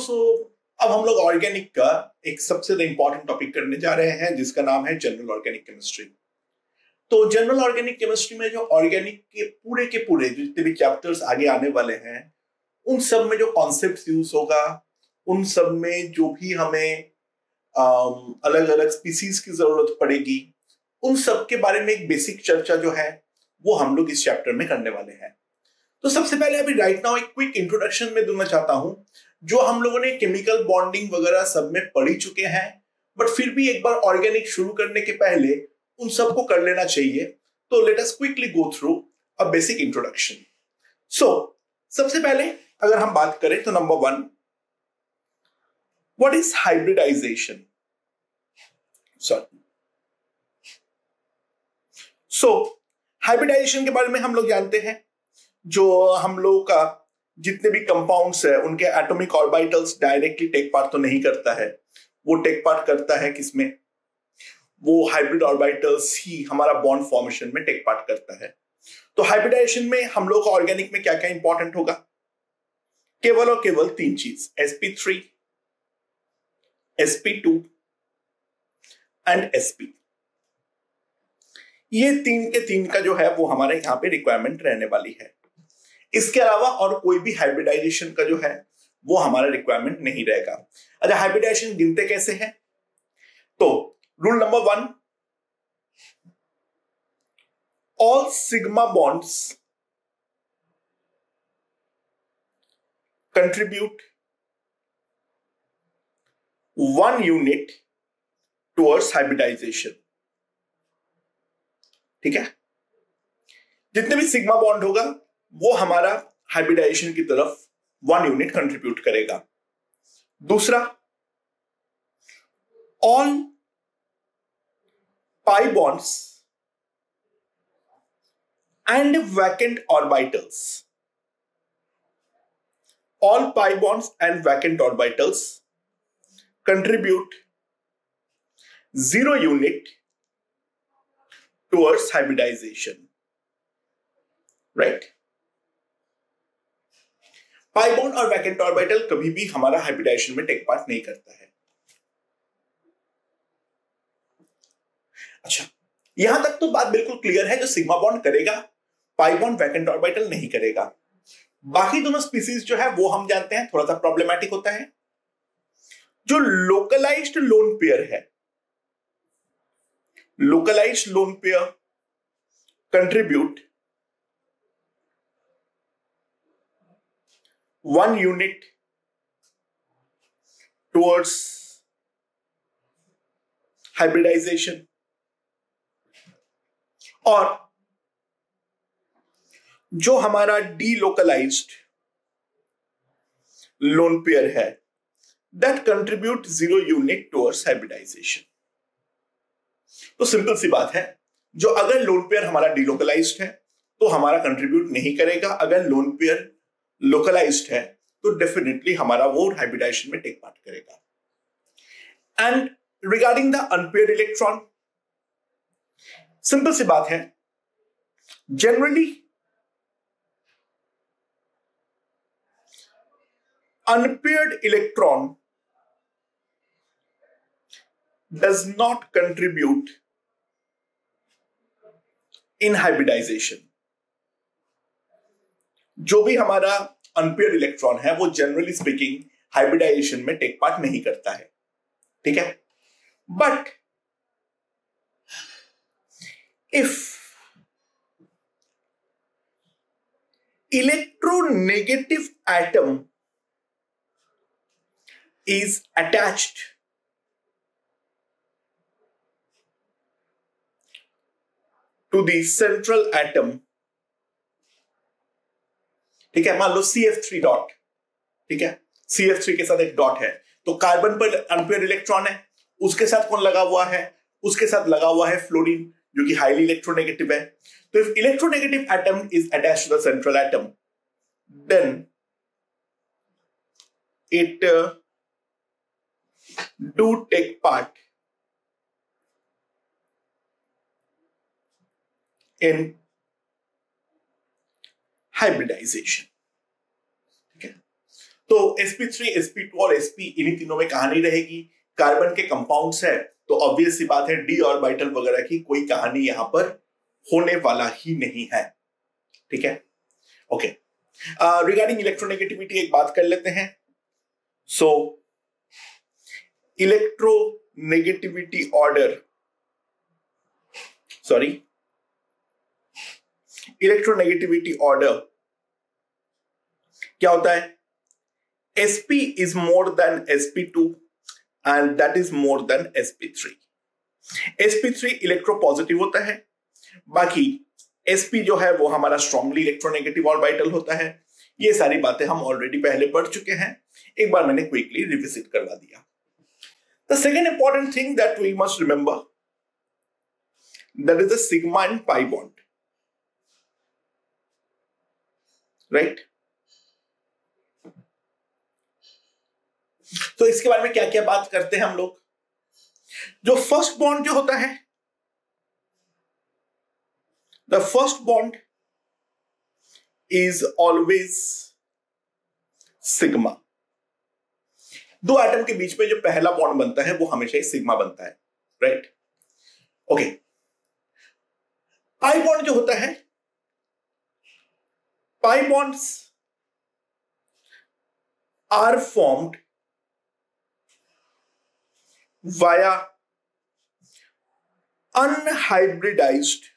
अब हम लोग ऑर्गेनिक का एक सबसे इंपॉर्टेंट टॉपिक करने जा रहे हैं जिसका नाम है जनरल ऑर्गेनिक केमिस्ट्री। तो जनरल ऑर्गेनिक केमिस्ट्री में जो ऑर्गेनिक के पूरे जितने भी चैप्टर्स आगे आने वाले हैं उन सब में जो कॉन्सेप्ट्स यूज होगा, उन सब में जो भी हमें अलग अलग स्पीसीज की जरूरत पड़ेगी, उन सब के बारे में एक बेसिक चर्चा जो है वो हम लोग इस चैप्टर में करने वाले हैं। तो सबसे पहले अभी राइट नाउ एक क्विक इंट्रोडक्शन में देना चाहता हूं जो हम लोगों ने केमिकल बॉन्डिंग वगैरह सब में पढ़ ही चुके हैं, बट फिर भी एक बार ऑर्गेनिक शुरू करने के पहले उन सबको कर लेना चाहिए। तो let us quickly go through a basic introduction. So सबसे पहले अगर हम बात करें तो number 1, what is hybridization. So hybridization के बारे में हम लोग जानते हैं, जो हम लोग का जितने भी कंपाउंड्स है उनके atomic orbitals directly take part तो नहीं करता है, वो टेक पार्ट करता है किसमें, वो हाइब्रिड ऑर्बिटल्स ही हमारा बॉन्ड फॉर्मेशन में टेक पार्ट करता है। तो हाइब्रिडाइजेशन में हम लोग ऑर्गेनिक में क्या क्या इंपॉर्टेंट होगा, केवल और केवल 3 चीज, sp3, sp2 एंड sp। ये 3 के 3 का जो है वो हमारे यहां पे रिक्वायरमेंट रहने वाली है। इसके अलावा और कोई भी हाइब्रिडाइजेशन का जो है वो हमारा रिक्वायरमेंट नहीं रहेगा। अच्छा, हाइब्रिडाइजेशन गिनते कैसे हैं? तो rule number 1, all sigma bonds contribute 1 unit towards hybridization. ठीक है, जितने भी सिग्मा बॉन्ड होगा वो हमारा हाइब्रिडाइजेशन की तरफ 1 यूनिट कंट्रीब्यूट करेगा। दूसरा, all pi bonds and vacant orbitals, all pi bonds and vacant orbitals contribute 0 unit towards hybridization. Right, pi bond और वैकेंट ऑर्बिटल कभी भी हमारा हाइब्रिडाइजेशन में टेक पार्ट नहीं करता है। अच्छा, यहां तक तो बात बिल्कुल क्लियर है, जो सिग्मा बॉन्ड करेगा पाई बॉन्ड वैकेंट ऑर्बिटल नहीं करेगा। बाकी दोनों स्पीसीज जो है वो हम जानते हैं थोड़ा सा प्रॉब्लमैटिक होता है। जो लोकलाइज्ड लोन पेयर है, localized lone pair contribute 1 unit towards hybridization, और जो हमारा डीलोकलाइज्ड लोन पेयर है that contribute 0 unit towards hybridization. तो सिंपल सी बात है, जो अगर लोन पेयर हमारा डीलोकलाइज्ड है तो हमारा कंट्रीब्यूट नहीं करेगा, अगर लोन पेयर लोकलाइज्ड है तो डेफिनेटली हमारा वो हाइब्रिडाइजेशन में टेक पार्ट करेगा। And regarding the unpaired electron, simple सी बात है, generally unpaired electron does not contribute in hybridization। जो भी हमारा अनपेयर्ड इलेक्ट्रॉन है वो जनरली स्पीकिंग हाइब्रिडाइजेशन में टेक पार्ट नहीं करता है। ठीक है, but if electronegative atom is attached to the central atom, ठीक है, मान लो CF3 डॉट, ठीक है, CF3 के साथ एक डॉट है, तो कार्बन पर अनपेयर्ड इलेक्ट्रॉन है, उसके साथ कौन लगा हुआ है, उसके साथ लगा हुआ है फ्लोरीन जो कि हाईली इलेक्ट्रोनेगेटिव है। तो if electronegative atom is attached to the central atom then it do take part in hybridization। ठीक है, तो sp3, sp2 और sp इन्हीं तीनों में कहानी रहेगी। कार्बन के कंपाउंड्स है तो ऑब्वियस सी बात है d ऑर्बिटल वगैरह की कोई कहानी यहां पर होने वाला ही नहीं है। ठीक है, ओके। रिगार्डिंग इलेक्ट्रोनेगेटिविटी एक बात कर लेते हैं। So electronegativity order, sorry, electronegativity order क्या होता है? sp is more than sp2 and that is more than sp3। sp3 electropositive होता है, बाकी sp जो है वो हमारा स्ट्रांगली इलेक्ट्रोनेगेटिव ऑर्बिटल होता है। ये सारी बातें हम ऑलरेडी पहले पढ़ चुके हैं, एक बार मैंने क्विकली रिविजिट करवा दिया। The second important thing that we must remember, that is the sigma and pi bond, right? तो इसके बारे में क्या क्या बात करते हैं हम लोग? जो फर्स्ट बॉन्ड जो होता है, the first bond is always sigma. दो एटम के बीच में जो पहला बॉन्ड बनता है वो हमेशा ही सिग्मा बनता है, राइट? ओके। पाई बॉन्ड जो होता है, pi bonds are formed via unhybridized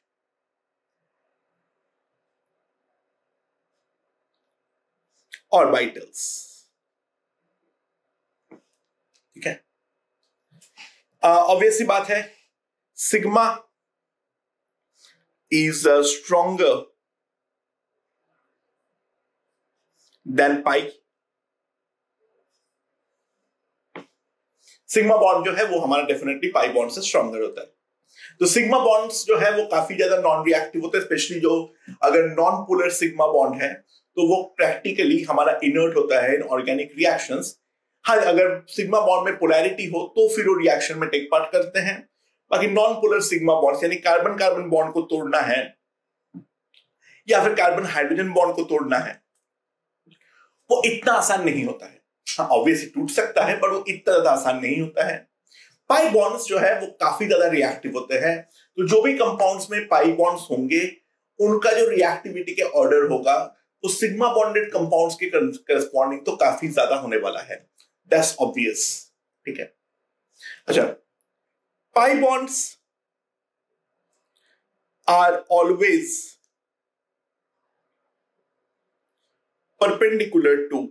orbitals। ठीक है, ऑब्वियस सी बात है, sigma is stronger than pi. Sigma bond जो है वो हमारा डेफिनेटली पाई बॉन्ड से स्ट्रॉन्गर होता है। तो सिग्मा बॉन्ड्स जो है वो काफी ज्यादा नॉन रिएक्टिव होते हैं, स्पेशली जो अगर नॉन पोलर सिग्मा बॉन्ड है तो वो प्रैक्टिकली हमारा इनर्ट होता है इन ऑर्गेनिक रिएक्शंस। हाँ, अगर सिग्मा बॉन्ड में पोलैरिटी हो तो फिर वो रिएक्शन में टेक पार्ट करते हैं। बाकी नॉन पोलर सिग्मा बॉन्ड्स यानी कार्बन कार्बन बॉन्ड को तोड़ना है या फिर कार्बन हाइड्रोजन बॉन्ड को तोड़ना है, वो इतना आसान नहीं होता है। हाँ, ऑब्वियसली टूट सकता है पर वो इतना ज्यादा आसान नहीं होता है। पाई बॉन्ड्स जो है वो काफी ज्यादा रिएक्टिव होते हैं, तो जो भी कंपाउंड्स में पाई बॉन्ड्स होंगे उनका जो रिएक्टिविटी के ऑर्डर होगा वो सिग्मा बॉन्डेड कंपाउंड्स के करस्पॉन्डिंग तो काफी ज्यादा होने वाला है। That's obvious. ठीक है, अच्छा, pi bonds are always perpendicular to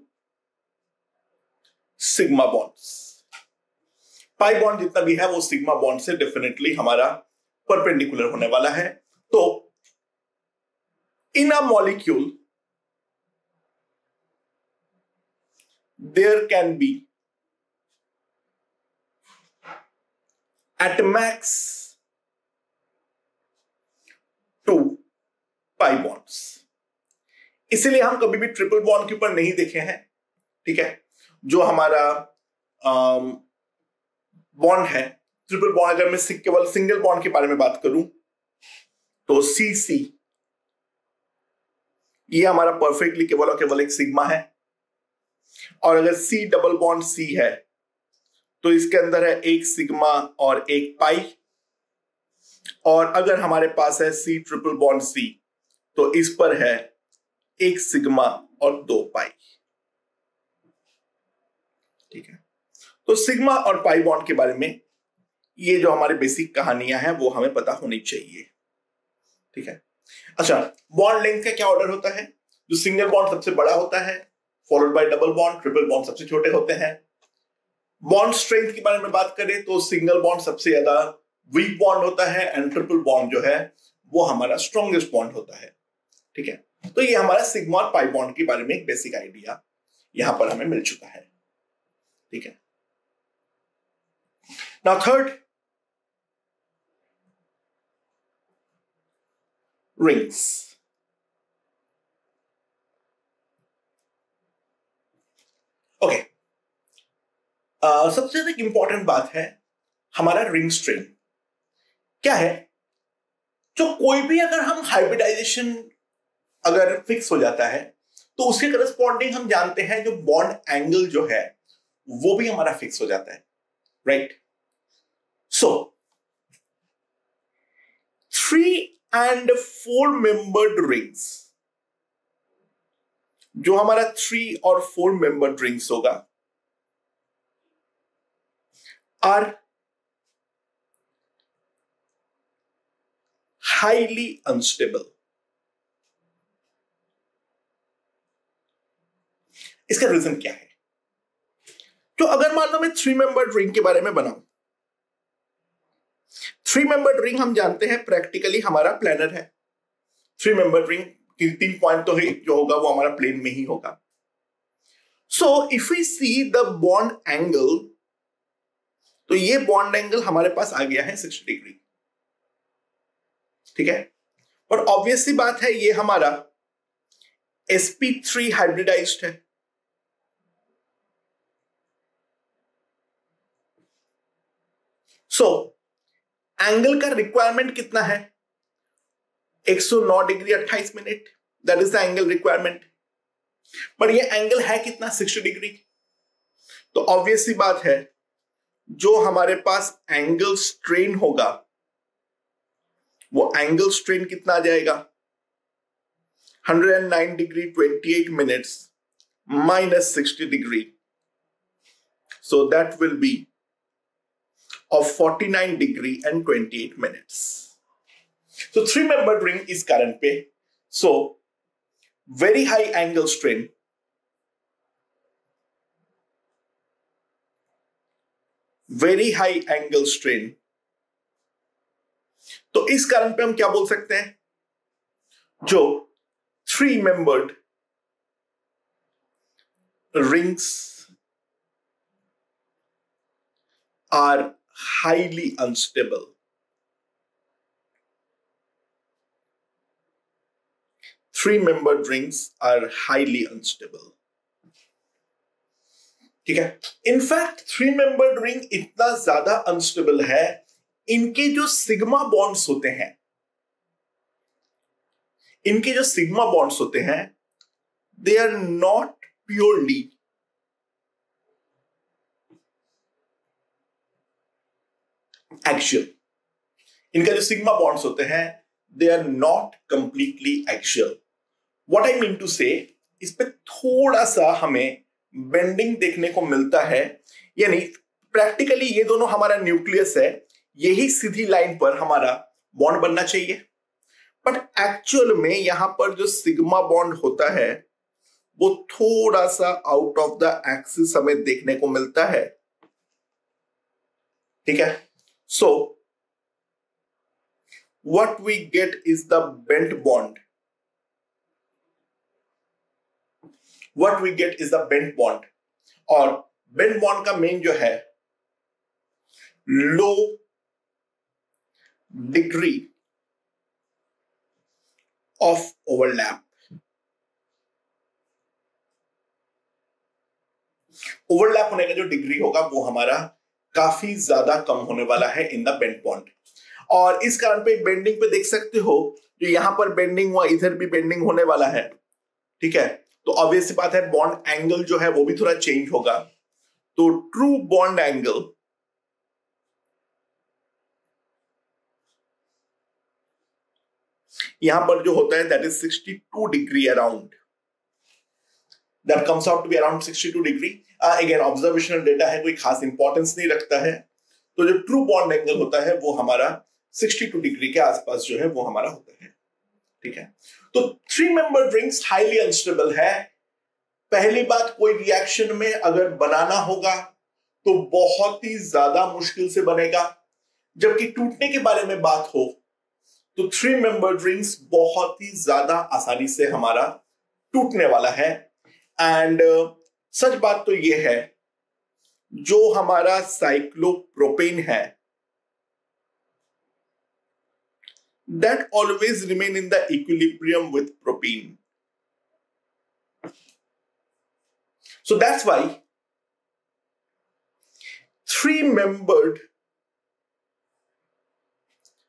sigma bonds. Pi bond जितना भी है वो सिग्मा बॉन्ड से डेफिनेटली हमारा परपेंडिकुलर होने वाला है। तो in a molecule there can be at max 2 pi bonds. इसीलिए हम कभी भी ट्रिपल बॉन्ड के ऊपर नहीं देखे हैं। ठीक है, जो हमारा बॉन्ड है ट्रिपल बॉन्ड, अगर मैं केवल सिंगल बॉन्ड के बारे में बात करूं तो सी सी, ये हमारा परफेक्टली केवल और केवल एक सिग्मा है। और अगर सी डबल बॉन्ड सी है तो इसके अंदर है एक सिग्मा और एक पाई। और अगर हमारे पास है सी ट्रिपल बॉन्ड सी तो इस पर है एक सिग्मा और 2 पाई। ठीक है, तो सिग्मा और पाई बॉन्ड के बारे में ये जो हमारी बेसिक कहानियां हैं वो हमें पता होनी चाहिए। ठीक है, अच्छा, बॉन्ड लेंथ का क्या ऑर्डर होता है? जो सिंगल बॉन्ड सबसे बड़ा होता है, followed by double bond, triple bond सबसे छोटे होते हैं। बॉन्ड स्ट्रेंथ के बारे में बात करें तो सिंगल बॉन्ड सबसे ज्यादा वीक बॉन्ड होता है एंड ट्रिपल बॉन्ड जो है वो हमारा स्ट्रॉन्गेस्ट बॉन्ड होता है। ठीक है, तो ये हमारा सिग्मा और पाई बॉन्ड के बारे में एक बेसिक आइडिया यहां पर हमें मिल चुका है। ठीक है, नाउ थर्ड, रिंग्स। ओके, सबसे ज्यादा इंपॉर्टेंट बात है हमारा रिंग स्ट्रेन क्या है। जो कोई भी अगर हम हाइब्रिडाइजेशन अगर फिक्स हो जाता है तो उसके करस्पॉन्डिंग हम जानते हैं जो बॉन्ड एंगल जो है वो भी हमारा फिक्स हो जाता है, right? So 3 and 4 membered rings, जो हमारा 3 और 4 membered rings होगा, are highly unstable. इसका रीजन क्या है? तो अगर मान लो मैं 3 membered ring के बारे में बनाऊं, 3 membered ring हम जानते हैं प्रैक्टिकली हमारा प्लानर है। 3 membered ring की 3 पॉइंट तो है, जो होगा वो हमारा प्लेन में ही होगा। So if we see the bond angle, तो ये बॉन्ड एंगल हमारे पास आ गया है 60 डिग्री, ठीक है? और ऑब्वियस सी बात है ये हमारा sp3 हाइब्रिडाइज्ड है। सो एंगल का रिक्वायरमेंट कितना है? 109 degree 28 minute, that is the angle requirement. पर ये एंगल है कितना? 60 डिग्री। तो ऑब्वियस सी बात है जो हमारे पास एंगल स्ट्रेन होगा वो एंगल स्ट्रेन कितना आ जाएगा? 109 degree 28 minutes minus 60 degree, so that will be of 49 degree and 28 minutes. So 3 membered ring is current पे, so very high angle strain, very high angle strain। तो इस कारण पे हम क्या बोल सकते हैं? जो 3 membered rings are highly unstable। Three membered rings are highly unstable, ठीक है? इनफैक्ट 3 membered ring इतना ज्यादा अनस्टेबल है, इनके जो सिग्मा बॉन्ड्स होते हैं, इनके जो सिग्मा बॉन्ड्स होते हैं, they are not purely axial. इनका जो सिग्मा बॉन्ड्स होते हैं they are not completely axial. What I mean to say, इस पे थोड़ा सा हमें बेंडिंग देखने को मिलता है, यानी प्रैक्टिकली ये दोनों हमारा न्यूक्लियस है, यही सीधी लाइन पर हमारा बॉन्ड बनना चाहिए, बट एक्चुअल में यहां पर जो सिग्मा बॉन्ड होता है वो थोड़ा सा आउट ऑफ द एक्सिस हमें देखने को मिलता है, ठीक है? So what we get is the bent bond. What we get is the bent bond, और bent bond का मेन जो है low degree of overlap। Overlap होने का जो डिग्री होगा वो हमारा काफी ज्यादा कम होने वाला है इन द बेंड बॉन्ड। और इस कारण पे बेंडिंग पे देख सकते हो, जो यहां पर बेंडिंग हुआ इधर भी बेंडिंग होने वाला है, ठीक है? तो ऑब्वियस सी बात है बॉन्ड एंगल जो है वो भी थोड़ा चेंज होगा। तो ट्रू बॉन्ड एंगल यहां पर जो होता है that is 62 degree around, that comes out to be around 62 degree. Again observational data है, कोई खास इंपॉर्टेंस नहीं रखता है। तो जो ट्रू बॉन्ड एंगल होता है वो हमारा 62 डिग्री के आसपास जो है वो हमारा होता है, ठीक है? तो 3 membered rings हाईली अनस्टेबल है। पहली बात, कोई रिएक्शन में अगर बनाना होगा तो बहुत ही ज्यादा मुश्किल से बनेगा, जबकि टूटने के बारे में बात हो तो 3 membered rings बहुत ही ज्यादा आसानी से हमारा टूटने वाला है। एंड सच बात तो यह है, जो हमारा साइक्लोप्रोपेन है that always remain in the equilibrium with propene. So that's why 3 membered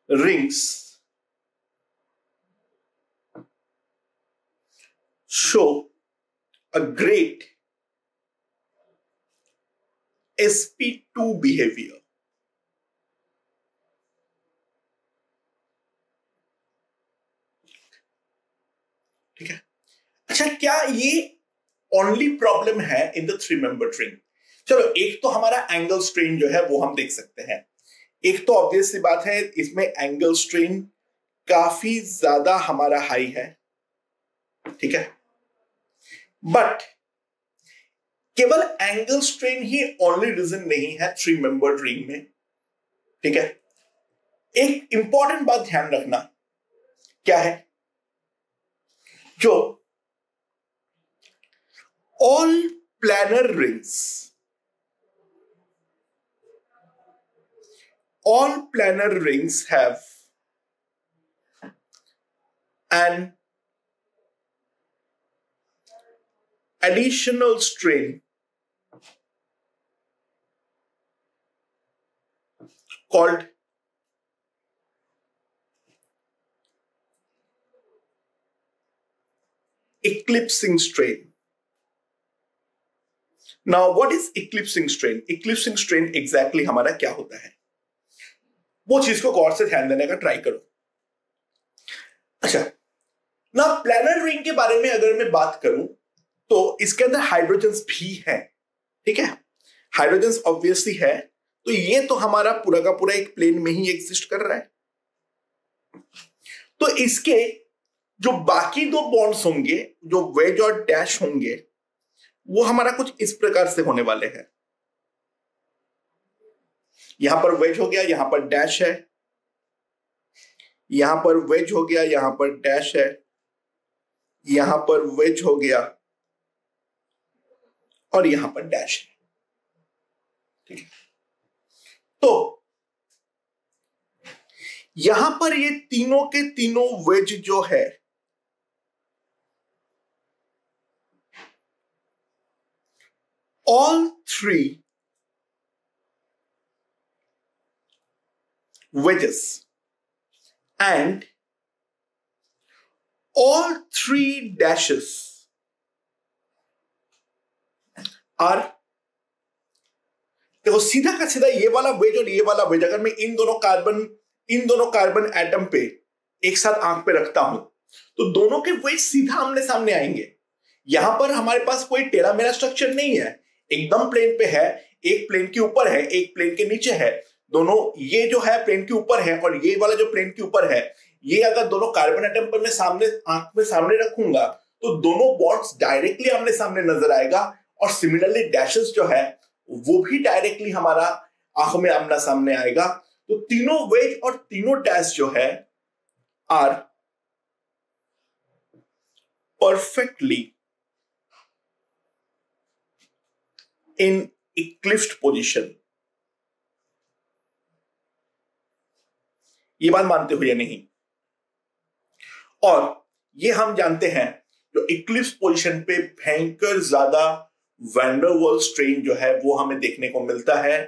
rings show a great sp2 behavior. ठीक है। अच्छा, क्या ये ओनली प्रॉब्लम है इन द 3 मेंबर रिंग? चलो, एक तो हमारा एंगल स्ट्रेन जो है वो हम देख सकते हैं। एक तो ऑब्वियस सी बात है, इसमें एंगल स्ट्रेन काफी ज्यादा हमारा हाई है, ठीक है। बट केवल एंगल स्ट्रेन ही ओनली रीजन नहीं है 3 मेंबर्ड रिंग में, ठीक है। एक इंपॉर्टेंट बात ध्यान रखना, क्या है, जो all planar rings have an additional strain called eclipsing strain. Now, what is eclipsing strain? Eclipsing strain exactly हमारा क्या होता है, वो चीज को गौर से ध्यान देने का ट्राई करो। अच्छा, ना प्लैनर रिंग के बारे में अगर मैं बात करूं तो इसके अंदर हाइड्रोजन्स भी हैं, ठीक है। हाइड्रोजन्स ऑब्वियसली है, तो ये तो हमारा पूरा का पूरा एक प्लेन में ही एग्जिस्ट कर रहा है। तो इसके जो बाकी 2 बॉन्ड्स होंगे, जो वेज और डैश होंगे, वो हमारा कुछ इस प्रकार से होने वाले हैं। यहां पर वेज हो गया, यहां पर डैश है, यहां पर वेज हो गया, यहां पर डैश है, यहां पर वेज हो गया और यहां पर डैश है, ठीक है। तो यहां पर ये तीनों के तीनों वेज जो है, all 3 wedges and all 3 dashes are, देखो सीधा का सीधा ये वाला वेज और ये वाला वेज, अगर मैं इन दोनों कार्बन एटम पे एक साथ आंख पे रखता हूं तो दोनों के वेज सीधा आमने सामने आएंगे। यहां पर हमारे पास कोई टेढ़ा मेढ़ा स्ट्रक्चर नहीं है, एकदम प्लेन पे है, एक प्लेन के ऊपर है, एक प्लेन के नीचे है। दोनों ये जो है प्लेन के ऊपर है और ये वाला जो प्लेन के ऊपर है, ये अगर दोनों कार्बन एटम पर मैं सामने आंख में सामने रखूंगा तो दोनों बॉन्ड्स डायरेक्टली आमने सामने नजर आएगा। और सिमिलरली डैशेस जो है वो भी डायरेक्टली हमारा आंख में आमना सामने आएगा। तो तीनों वेज और तीनों डैश जो है are perfectly in eclipsed position। ये बात मानते हो या नहीं? और ये हम जानते हैं जो इक्लिप्स पोजीशन पे भयंकर ज्यादा वैन डर वाल्स स्ट्रेन जो है वो हमें देखने को मिलता है।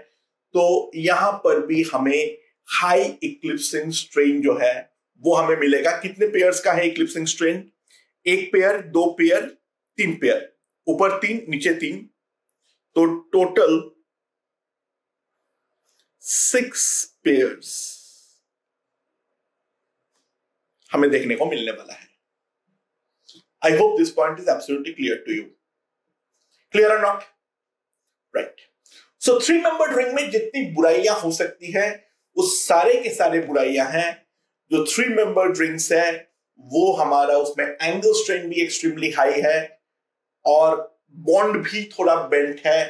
तो यहां पर भी हमें हाई इक्लिप्सिंग स्ट्रेन जो है वो हमें मिलेगा। कितने पेयर्स का है eclipsing strain? 1 pair, 2 pair, 3 pair, ऊपर 3 नीचे 3, तो टोटल 6 पेयर्स हमें देखने को मिलने वाला है। I hope this point is absolutely clear to you. Clear और not? Right. So 3 membered ring में जितनी बुराइयां हो सकती है वो सारे के सारे बुराइयां हैं। जो 3 मेंबर्ड रिंग्स है वो हमारा उसमें एंगल स्ट्रेन भी एक्सट्रीमली हाई है और बॉन्ड भी थोड़ा बेंट है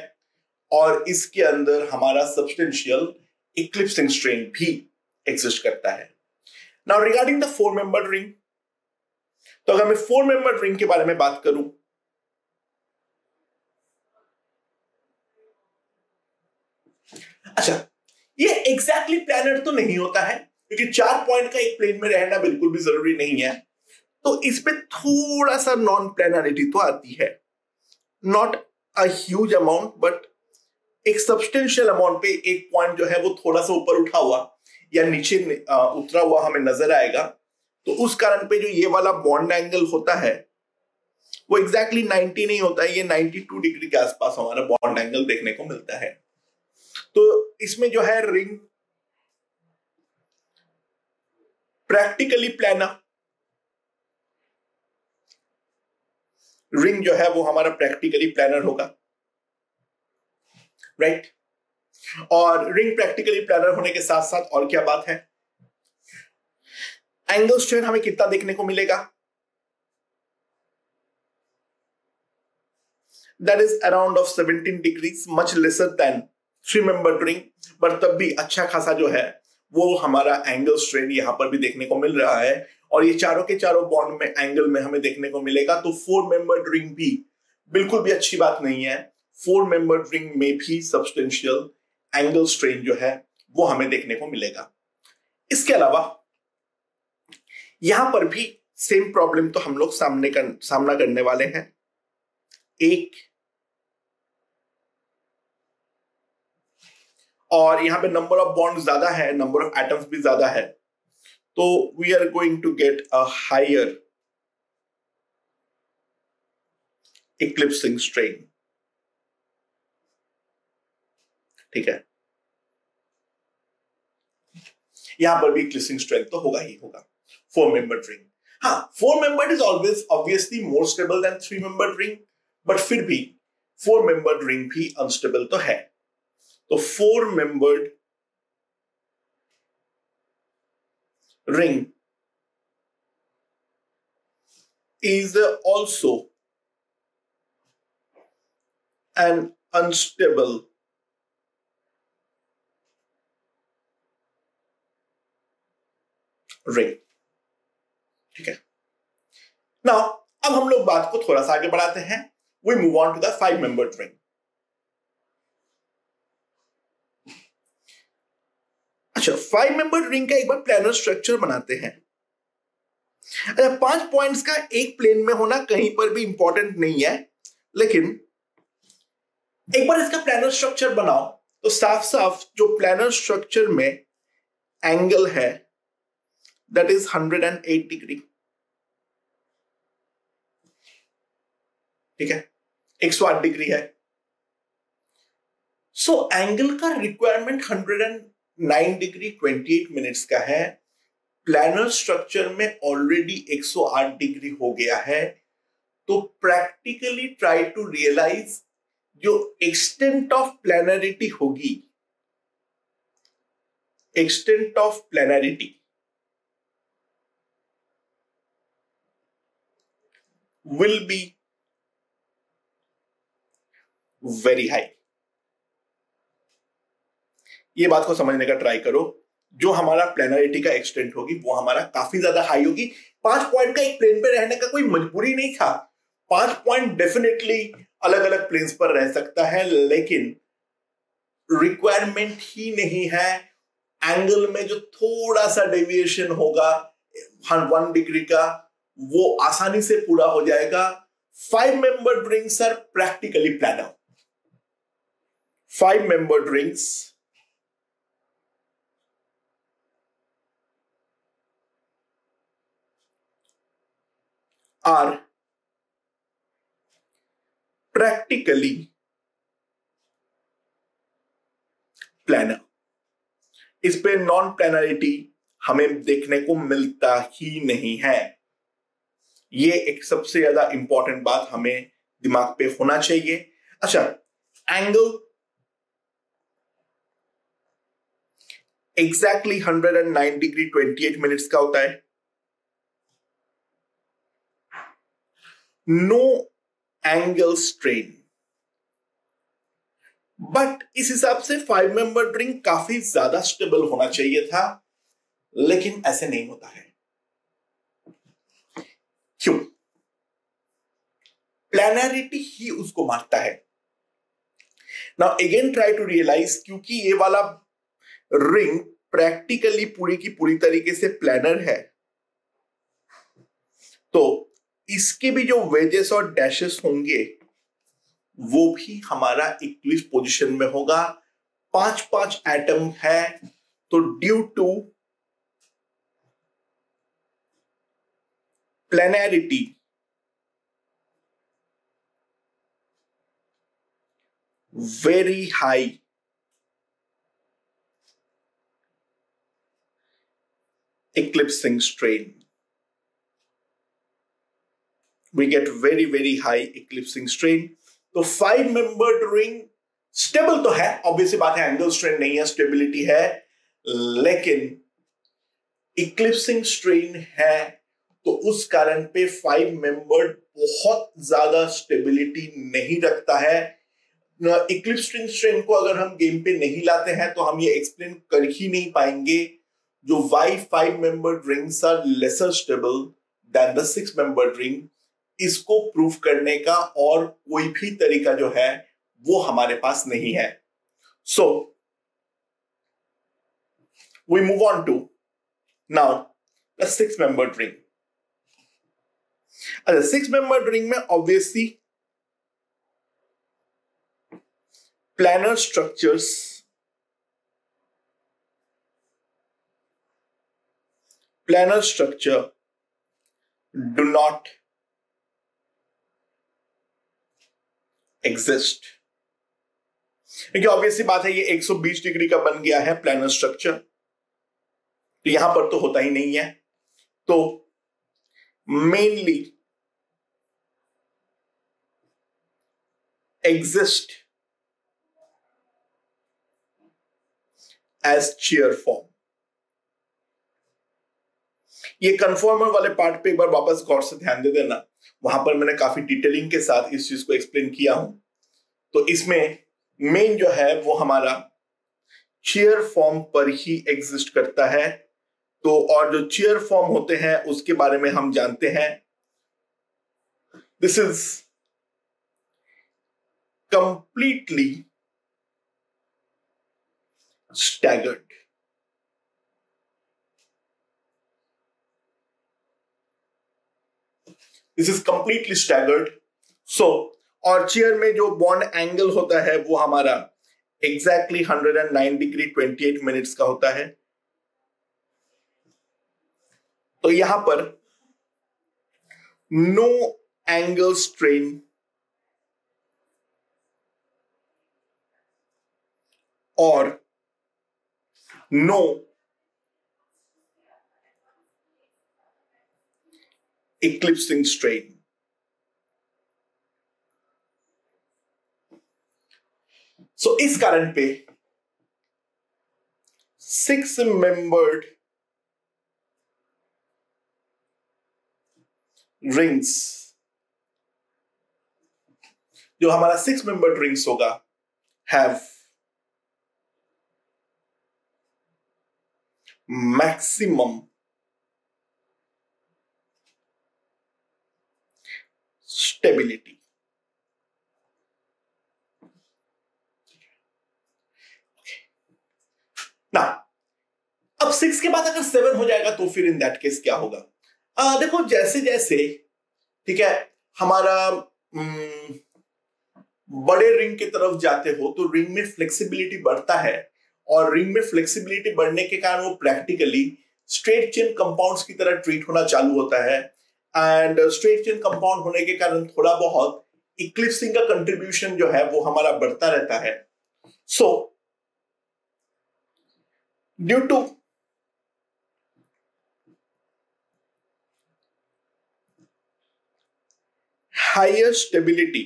और इसके अंदर हमारा सब्सटेंशियल इक्लिप्सिंग स्ट्रेन भी एग्जिस्ट करता है। Now regarding the 4 membered ring, तो अगर मैं 4 मेंबर्ड रिंग के बारे में बात करूं, अच्छा ये एग्जैक्टली प्लैनर तो नहीं होता है क्योंकि 4 पॉइंट का एक प्लेन में रहना बिल्कुल भी जरूरी नहीं है। तो इस पे थोड़ा सा नॉन प्लैनरिटी तो आती है, not a huge amount but एक सब्सटेंशियल अमाउंट पे एक पॉइंट जो है वो थोड़ा सा ऊपर उठा हुआ या नीचे उतरा हुआ हमें नजर आएगा। तो उस कारण पे जो ये वाला बॉन्ड एंगल होता है वो एग्जैक्टली 90 नहीं होता है, ये 92 डिग्री के आसपास हमारा बॉन्ड एंगल देखने को मिलता है। तो इसमें जो है रिंग प्रैक्टिकली प्लानर, रिंग जो है वो हमारा प्रैक्टिकली प्लानर होगा, राइट। और रिंग प्रैक्टिकली प्लानर होने के साथ साथ और क्या बात है, एंगल स्ट्रेन हमें कितना देखने को मिलेगा, that is around of 17 degrees, much lesser than 3 membered ring, पर तब भी अच्छा खासा जो है वो हमारा एंगल स्ट्रेन यहां पर भी देखने को मिल रहा है। और ये चारों के चारों बॉन्ड में एंगल में हमें देखने को मिलेगा। तो 4 मेंबर्ड रिंग भी बिल्कुल भी अच्छी बात नहीं है, 4 मेंबर्ड रिंग में भी सब्सटेंशियल एंगल स्ट्रेन जो है वो हमें देखने को मिलेगा। इसके अलावा यहां पर भी सेम प्रॉब्लम तो हम लोग सामना करने वाले हैं। एक और यहां पे नंबर ऑफ बॉन्ड ज्यादा है, नंबर ऑफ एटम्स भी ज्यादा है, तो we are going to get a higher eclipsing strain, ठीक है। यहां पर भी इक्लिप्सिंग स्ट्रेन तो होगा ही होगा। 4 मेंबर्ड रिंग, हाँ 4 membered is always obviously more stable then 3 membered ring, but फिर भी 4 मेंबर्ड रिंग भी अनस्टेबल तो है। तो 4 membered ring is also an unstable ring, ठीक है। नाउ अब हम लोग बात को थोड़ा सा आगे बढ़ाते हैं, we move on to the 5 membered ring। अच्छा, 5 मेंबर्ड रिंग का एक बार प्लानर स्ट्रक्चर बनाते हैं। अच्छा, 5 पॉइंट्स का एक प्लेन में होना कहीं पर भी इंपॉर्टेंट नहीं है, लेकिन एक बार इसका प्लानर स्ट्रक्चर बनाओ तो साफ साफ जो प्लानर स्ट्रक्चर में एंगल है दैट इज 108 डिग्री, ठीक है, 108 डिग्री है। सो एंगल का रिक्वायरमेंट 109 डिग्री 28 मिनट्स का है। प्लानर स्ट्रक्चर में ऑलरेडी 108 डिग्री हो गया है। तो प्रैक्टिकली ट्राई टू रियलाइज जो एक्सटेंट ऑफ प्लानरिटी होगी, extent of planarity will be very high. ये बात को समझने का ट्राई करो, जो हमारा प्लानरिटी का एक्सटेंट होगी वो हमारा काफी ज्यादा हाई होगी। 5 पॉइंट का एक प्लेन पे रहने का कोई मजबूरी नहीं था। 5 पॉइंट डेफिनेटली अलग अलग प्लेन्स पर रह सकता है, लेकिन रिक्वायरमेंट ही नहीं है। एंगल में जो थोड़ा सा डेविएशन होगा 1 डिग्री का, वो आसानी से पूरा हो जाएगा। 5 membered rings are practically planar. 5 membered rings are practically planar। इस पे नॉन प्लानरिटी हमें देखने को मिलता ही नहीं है। ये एक सबसे ज्यादा इंपॉर्टेंट बात हमें दिमाग पे होना चाहिए। अच्छा, एंगल एग्जैक्टली 109 डिग्री 28 मिनट्स का होता है। नो एंगल स्ट्रेन, बट इस हिसाब से 5 मेंबर्ड रिंग काफी ज्यादा स्टेबल होना चाहिए था, लेकिन ऐसे नहीं होता है। क्यों? प्लानरिटी ही उसको मारता है। Now again try to realize, क्योंकि ये वाला रिंग प्रैक्टिकली पूरी की पूरी तरीके से प्लानर है, तो इसके भी जो वेजेस और डैशेस होंगे वो भी हमारा इक्लिप्स पोजीशन में होगा। 5 एटम है, तो due to planarity very high eclipsing strain. We get very high eclipsing strain. तो 5 मेंबर्ड रिंग स्टेबल तो है, ऑब्वियसली बात है, एंगल स्ट्रेन नहीं है, स्टेबिलिटी है, लेकिन इक्लिप्सिंग स्ट्रेन है, तो उस कारण पे 5 मेंबर्ड बहुत ज्यादा स्टेबिलिटी नहीं रखता है। इक्लिप्सिंग स्ट्रेन को अगर हम गेम पे नहीं लाते हैं तो हम ये एक्सप्लेन कर ही नहीं पाएंगे जो why 5 membered rings are lesser stable than the 6 membered ring. इसको प्रूव करने का और कोई भी तरीका जो है वो हमारे पास नहीं है। So we move on to now the 6 membered ring. अच्छा, 6 मेंबर्ड रिंग में obviously planar structures planar structure do not exist, क्योंकि ऑब्वियसली बात है ये 120 डिग्री का बन गया है प्लानर स्ट्रक्चर, तो यहां पर तो होता ही नहीं है। तो mainly exist as chair form. ये कन्फर्मर वाले पार्ट पे एक बार वापस गौर से ध्यान दे देना, वहां पर मैंने काफी डिटेलिंग के साथ इस चीज को एक्सप्लेन किया हूं। तो इसमें मेन जो है वो हमारा चीयर फॉर्म पर ही एग्जिस्ट करता है। तो और जो चीयर फॉर्म होते हैं उसके बारे में हम जानते हैं, this is completely staggered. This is completely staggered. So, और चेयर में जो बॉन्ड एंगल होता है वो हमारा exactly 109 डिग्री 28 मिनट्स का होता है। तो यहां पर नो एंगल स्ट्रेन और no eclipsing strain। सो इस कारण पे 6 मेंबर्ड रिंग्स, जो हमारा 6 मेंबर्ड रिंग्स होगा, हैव maximum stability। ना अब 6 के बाद अगर 7 हो जाएगा तो फिर इन दैट केस क्या होगा? देखो जैसे जैसे, ठीक है, हमारा बड़े रिंग की तरफ जाते हो तो रिंग में फ्लेक्सिबिलिटी बढ़ता है, और रिंग में फ्लेक्सिबिलिटी बढ़ने के कारण वो प्रैक्टिकली स्ट्रेट चेन कंपाउंड्स की तरह ट्रीट होना चालू होता है। एंड स्ट्रेट चेन कंपाउंड होने के कारण थोड़ा बहुत इक्लिप्सिंग का कंट्रीब्यूशन जो है वो हमारा बढ़ता रहता है। So due to higher stability,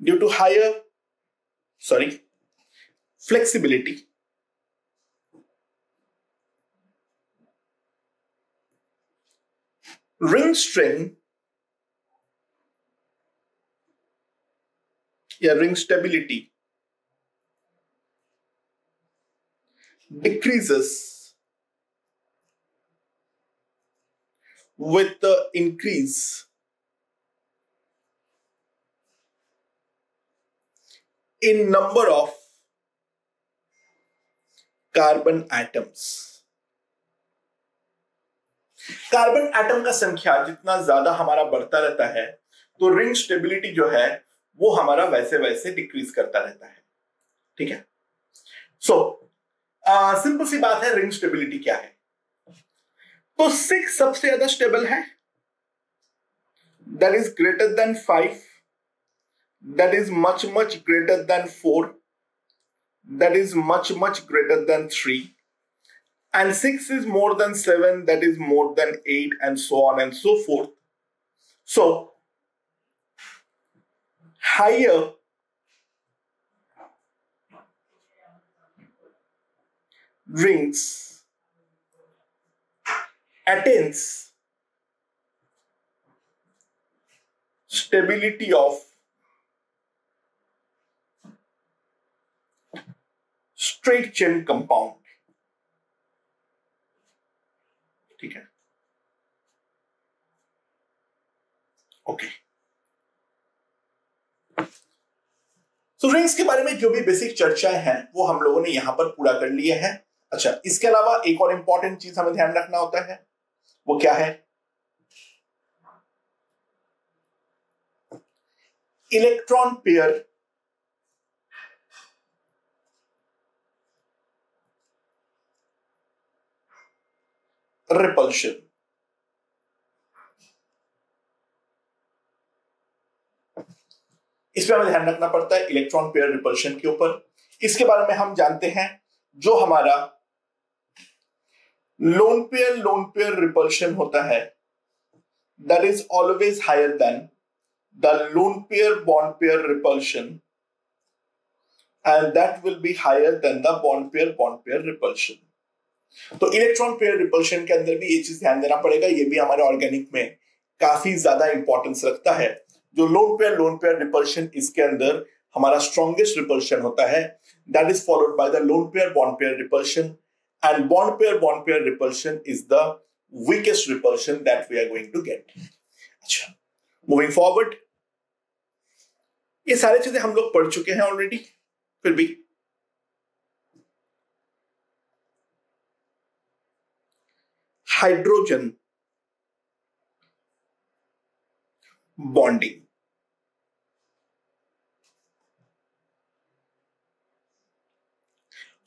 due to higher flexibility, ring strain या ring stability decreases with the increase in number of carbon atoms. Carbon atom का संख्या जितना ज्यादा हमारा बढ़ता रहता है तो रिंग स्टेबिलिटी जो है वो हमारा वैसे वैसे डिक्रीज करता रहता है। ठीक है, सो सिंपल सी बात है, रिंग स्टेबिलिटी क्या है? तो 6 सबसे ज्यादा स्टेबल है, that is greater than 5, that is much greater than 4, that is much greater than 3, and 6 is more than 7, that is more than 8, and so on and so forth. So higher rings attains stability of straight chain compound. ठीक है, okay. सो rings के बारे में जो भी basic चर्चाएं हैं वो हम लोगों ने यहां पर पूरा कर लिए हैं। अच्छा, इसके अलावा एक और इंपॉर्टेंट चीज हमें ध्यान रखना होता है, वो क्या है? Electron pair repulsion. इस पे हमें ध्यान रखना पड़ता है इलेक्ट्रॉन पेयर रिपल्शन के ऊपर। इसके बारे में हम जानते हैं, जो हमारा लोन पेयर रिपल्शन होता है, that is always higher than the lone pair bond pair repulsion, and that will be higher than the bond pair repulsion. तो इलेक्ट्रॉन पेयर रिपल्शन के अंदर भी ये चीज ध्यान देना पड़ेगा, ये भी हमारे ऑर्गेनिक में काफी ज्यादा इंपॉर्टेंस रखता है। जो लोन पेयर रिपल्शन, इसके अंदर हमारा स्ट्रॉन्गेस्ट रिपल्शन होता है, that is followed by the lone pair bond pair repulsion, and bond pair repulsion is the weakest repulsion that we are going to get. अच्छा, मूविंग फॉरवर्ड, ये सारी चीजें हम लोग पढ़ चुके हैं ऑलरेडी, फिर भी hydrogen bonding.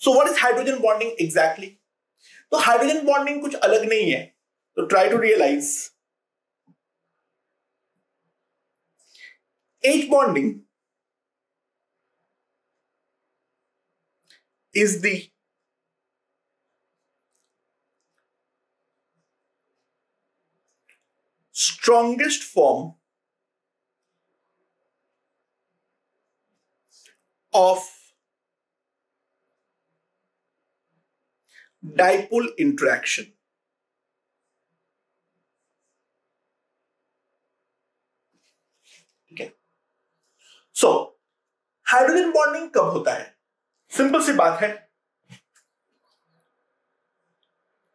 So what is hydrogen bonding exactly? तो हाइड्रोजन बॉन्डिंग कुछ अलग नहीं है, तो try to realize H bonding is the strongest form of dipole interaction. ठीक है, सो हाइड्रोजन बॉन्डिंग कब होता है? सिंपल सी बात है,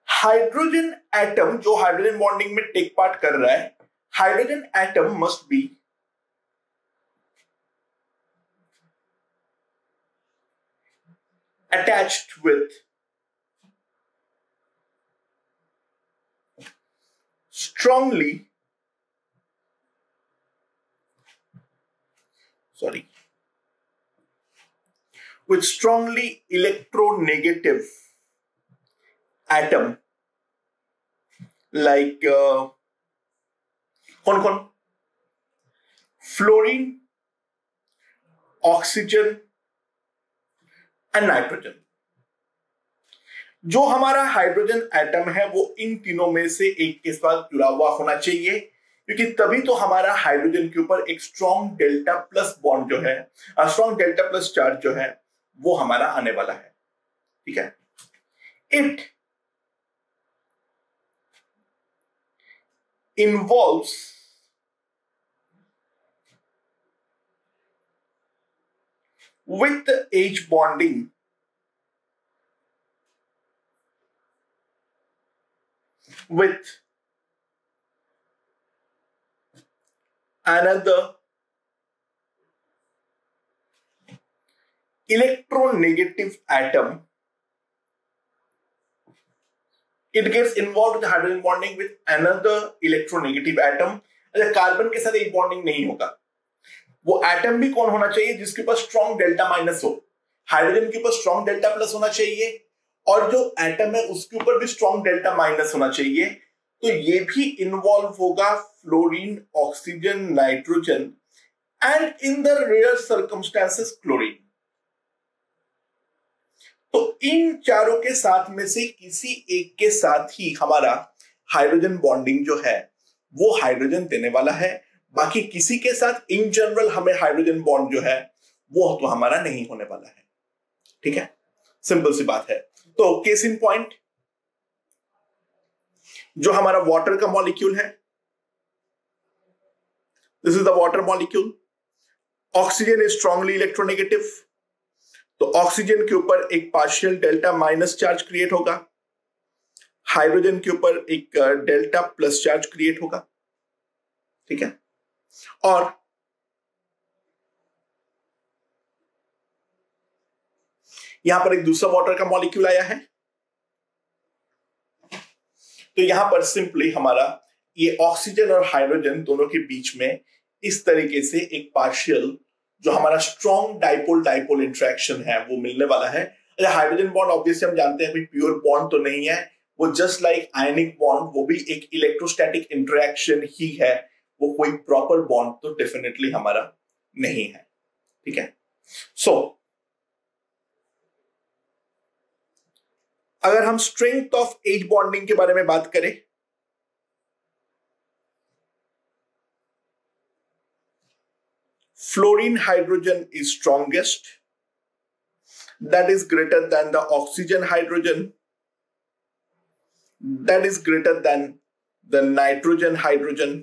हाइड्रोजन एटम जो हाइड्रोजन बॉन्डिंग में टेक पार्ट कर रहा है, hydrogen atom must be attached with strongly electronegative atom like कौन फ्लोरीन, ऑक्सीजन एंड नाइट्रोजन। जो हमारा हाइड्रोजन एटम है वो इन तीनों में से एक के साथ जुड़ा हुआ होना चाहिए, क्योंकि तभी तो हमारा हाइड्रोजन के ऊपर एक स्ट्रॉन्ग डेल्टा प्लस बॉन्ड जो है, स्ट्रॉन्ग डेल्टा प्लस चार्ज जो है वो हमारा आने वाला है। ठीक है, it involves with the H bonding with another electronegative atom. It gets involved with the hydrogen bonding with another electronegative atom. अच्छा, कार्बन के साथ एक बॉन्डिंग नहीं होगा, वो एटम भी कौन होना चाहिए? जिसके पास स्ट्रॉन्ग डेल्टा माइनस हो। हाइड्रोजन के ऊपर स्ट्रॉन्ग डेल्टा प्लस होना चाहिए, और जो एटम है उसके ऊपर भी स्ट्रॉन्ग डेल्टा माइनस होना चाहिए, तो ये भी इन्वॉल्व होगा fluorine, oxygen, nitrogen and in the rare circumstances chlorine. तो इन चारों के साथ में से किसी एक के साथ ही हमारा हाइड्रोजन बॉन्डिंग जो है वो हाइड्रोजन देने वाला है, बाकी किसी के साथ इन जनरल हमें हाइड्रोजन बॉन्ड जो है वो तो हमारा नहीं होने वाला है। ठीक है, सिंपल सी बात है। तो केस इन पॉइंट, जो हमारा वाटर का मॉलिक्यूल है, this is the water molecule. Oxygen is strongly electronegative, तो ऑक्सीजन के ऊपर एक partial delta minus charge create होगा, हाइड्रोजन के ऊपर एक डेल्टा प्लस चार्ज क्रिएट होगा। ठीक है, और यहां पर एक दूसरा वाटर का मॉलिक्यूल आया है, तो यहां पर सिंपली हमारा ये ऑक्सीजन और हाइड्रोजन दोनों के बीच में इस तरीके से एक पार्शियल जो हमारा स्ट्रॉन्ग डाइपोल डाइपोल इंटरेक्शन है वो मिलने वाला है। हाइड्रोजन बॉन्ड ऑब्वियसली हम जानते हैं प्योर बॉन्ड तो नहीं है, वो जस्ट लाइक आयनिक बॉन्ड, वो भी एक इलेक्ट्रोस्टैटिक इंटरेक्शन ही है, वो कोई प्रॉपर बॉन्ड तो डेफिनेटली हमारा नहीं है। ठीक है, सो अगर हम स्ट्रेंथ ऑफ एच बॉन्डिंग के बारे में बात करें, fluorine hydrogen is strongest, that is greater than the oxygen hydrogen, that is greater than the nitrogen hydrogen,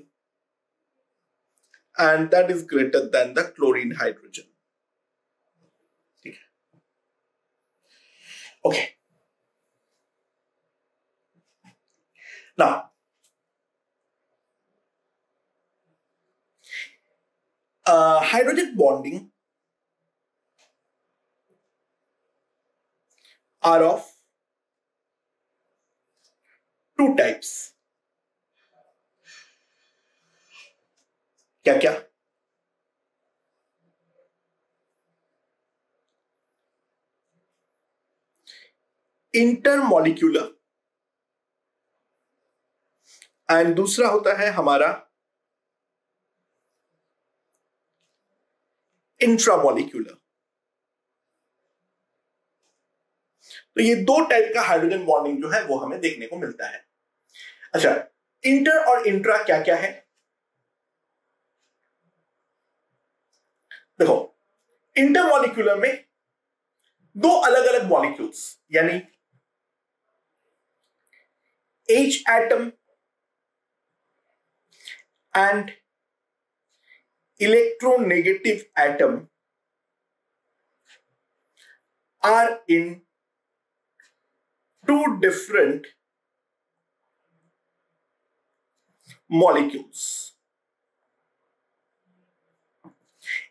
and that is greater than the chlorine hydrogen. Okay, now hydrogen bonding are of two types. क्या क्या? Intermolecular and दूसरा होता है हमारा intramolecular. तो ये दो type का हाइड्रोजन बॉन्डिंग जो है वो हमें देखने को मिलता है। अच्छा, इंटर और इंट्रा क्या क्या है? देखो, इंटरमॉलिक्यूलर में दो अलग अलग मॉलिक्यूल्स यानी H atom and electronegative atom are in two different molecules.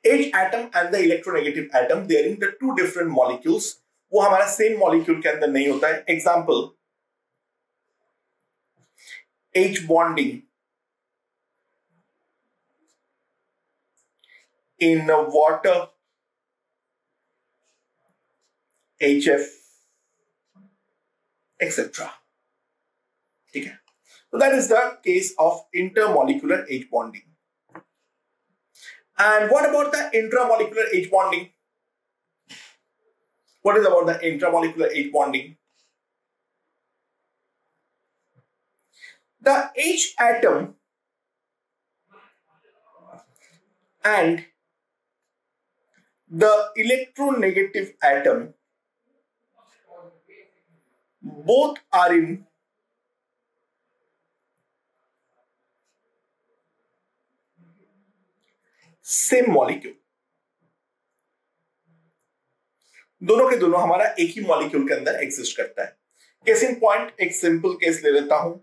H atom and the electronegative atom, they are in the two different molecules. वो हमारा सेम मॉलिक्यूल के अंदर नहीं होता है। Example, H bonding in water, HF, etc. ठीक है, so that is the case of intermolecular H bonding. And what about the intramolecular H bonding? What is about the intramolecular H bonding? The H atom and the electronegative atom both are in same molecule. दोनों के दोनों हमारा एक ही molecule के अंदर exist करता है। Case in point, एक सिंपल केस ले लेता हूं।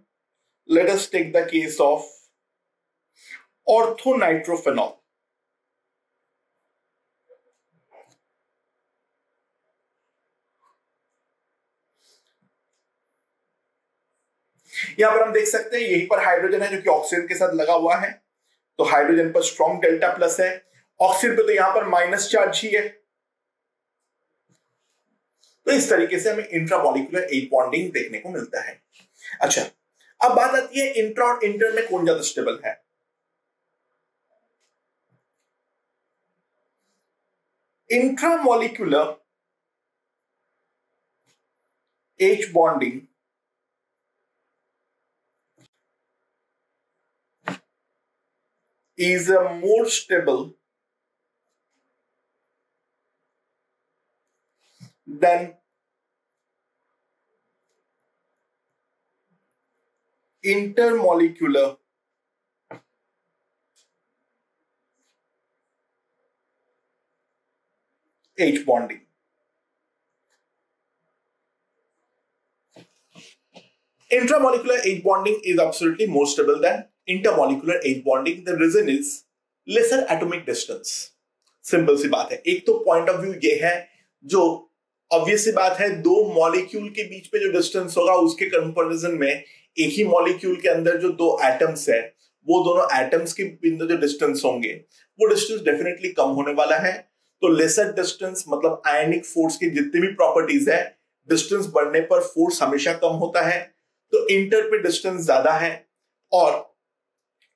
Let us take the case of orthonitrophenol. यहां पर हम देख सकते हैं यहीं पर हाइड्रोजन है जो कि ऑक्सीजन के साथ लगा हुआ है, तो हाइड्रोजन पर स्ट्रॉन्ग डेल्टा प्लस है, ऑक्सीजन पे तो यहां पर माइनस चार्ज ही है। तो इस तरीके से हमें इंट्रामॉलिक्यूलर एच बॉन्डिंग देखने को मिलता है। अच्छा, अब बात आती है इंट्रा और इंटर में कौन ज्यादा स्टेबल है। Intramolecular H bonding is more stable than intermolecular H bonding. Intramolecular H bonding is absolutely more stable than intermolecular H bonding. The reason is lesser atomic distance. Simple सी बात है। एक तो पॉइंट ऑफ व्यू ये है, जो obvious सी बात है, दो मॉलिक्यूल के बीच में जो डिस्टेंस होगा उसके कंपैरिजन में एक ही मॉलिक्यूल के अंदर जो दो एटम्स है, वो दोनों एटम्स के अंदर जो डिस्टेंस होंगे वो डिस्टेंस डेफिनेटली कम होने वाला है। तो लेसर डिस्टेंस मतलब आयनिक फोर्स की जितनी भी प्रॉपर्टीज है, डिस्टेंस बढ़ने पर फोर्स हमेशा कम होता है। तो इंटर पे डिस्टेंस ज्यादा है और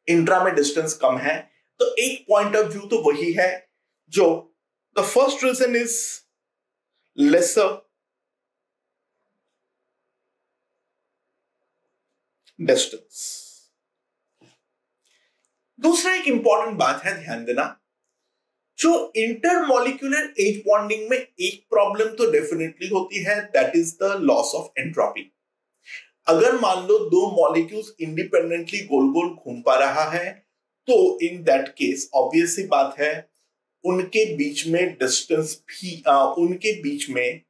इंट्रा में डिस्टेंस कम है। तो एक पॉइंट ऑफ व्यू तो वही है, जो the first reason is lesser distance. दूसरा एक इंपॉर्टेंट बात है, ध्यान देना, जो इंटरमॉलिक्यूलर एच बॉन्डिंग में एक प्रॉब्लम तो डेफिनेटली होती है, that is the loss of entropy. अगर मान लो दो मॉलिक्यूल्स इंडिपेंडेंटली गोल गोल घूम पा रहा है, तो इन दैट केस ऑब्वियस सी बात है उनके बीच में डिस्टेंस भी उनके बीच में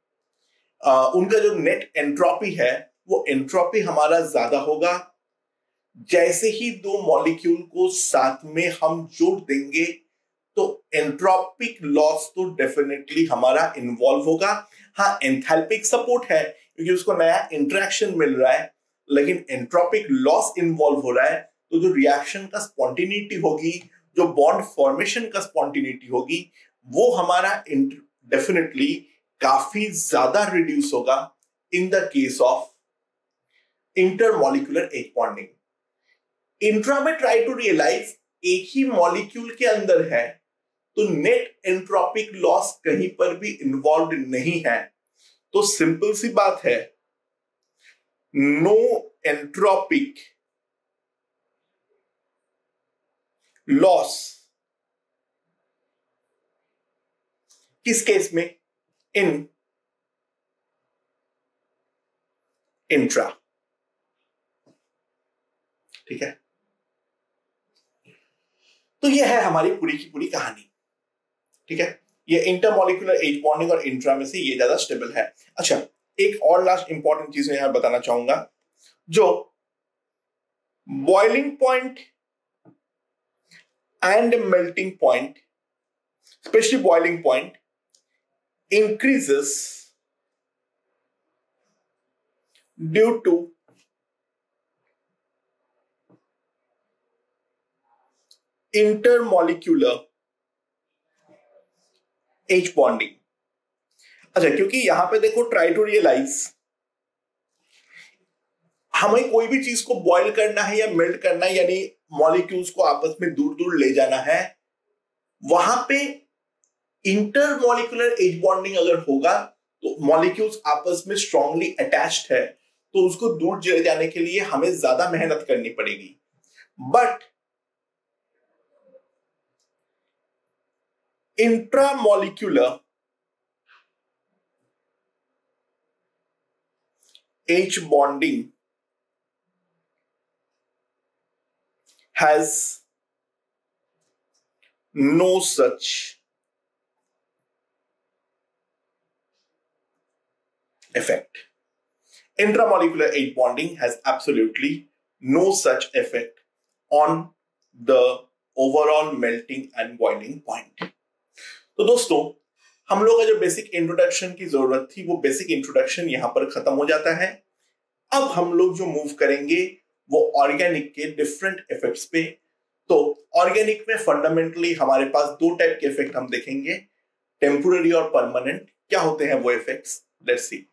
उनका जो नेट एंट्रोपी है वो एंट्रोपी हमारा ज्यादा होगा। जैसे ही दो मॉलिक्यूल को साथ में हम जोड़ देंगे तो एंट्रोपिक लॉस तो डेफिनेटली हमारा इन्वॉल्व होगा। हाँ, एंथैल्पिक सपोर्ट है क्योंकि उसको नया इंटरेक्शन मिल रहा है, लेकिन एंट्रोपिक लॉस इन्वॉल्व हो रहा है। तो जो रिएक्शन का स्पॉन्टिनिटी होगी, जो बॉन्ड फॉर्मेशन का स्पॉन्टिनिटी होगी, वो हमारा डेफिनेटली काफी ज्यादा रिड्यूस होगा in the case of intermolecular H bonding. Intra में ट्राई टू रियलाइज एक ही मॉलिक्यूल के अंदर है, तो नेट एंट्रोपिक लॉस कहीं पर भी इन्वॉल्व नहीं है। तो सिंपल सी बात है, नो एंट्रोपिक लॉस किस केस में? इन इंट्रा। ठीक है, तो यह है हमारी पूरी की पूरी कहानी। ठीक है, ये इंटरमॉलिक्यूलर एच बॉन्डिंग और इंट्रा में से ये ज्यादा स्टेबल है। अच्छा, एक और लास्ट इंपॉर्टेंट चीज मैं यहां बताना चाहूंगा, जो boiling point and melting point, specially boiling point, increases due to intermolecular H bonding। अच्छा, क्योंकि यहां पे देखो, ट्राई टू रियलाइज, हमें कोई भी चीज को बॉयल करना है या मेल्ट करना है, यानी मॉलिक्यूल्स को आपस में दूर दूर ले जाना है, वहां पे इंटरमॉलिक्यूलर एच बॉन्डिंग अगर होगा तो मॉलिक्यूल्स आपस में स्ट्रांगली अटैच्ड है, तो उसको दूर ले जाने के लिए हमें ज्यादा मेहनत करनी पड़ेगी। But intramolecular H bonding has no such effect. Intramolecular H bonding has absolutely no such effect on the overall melting and boiling point. तो दोस्तों, हम लोग का जो बेसिक इंट्रोडक्शन की जरूरत थी, वो बेसिक इंट्रोडक्शन यहां पर खत्म हो जाता है। अब हम लोग जो मूव करेंगे वो ऑर्गेनिक के डिफरेंट इफेक्ट्स पे। तो ऑर्गेनिक में फंडामेंटली हमारे पास दो टाइप के इफेक्ट हम देखेंगे, टेम्पोररी और परमानेंट। क्या होते हैं वो इफेक्ट्स? Let's see.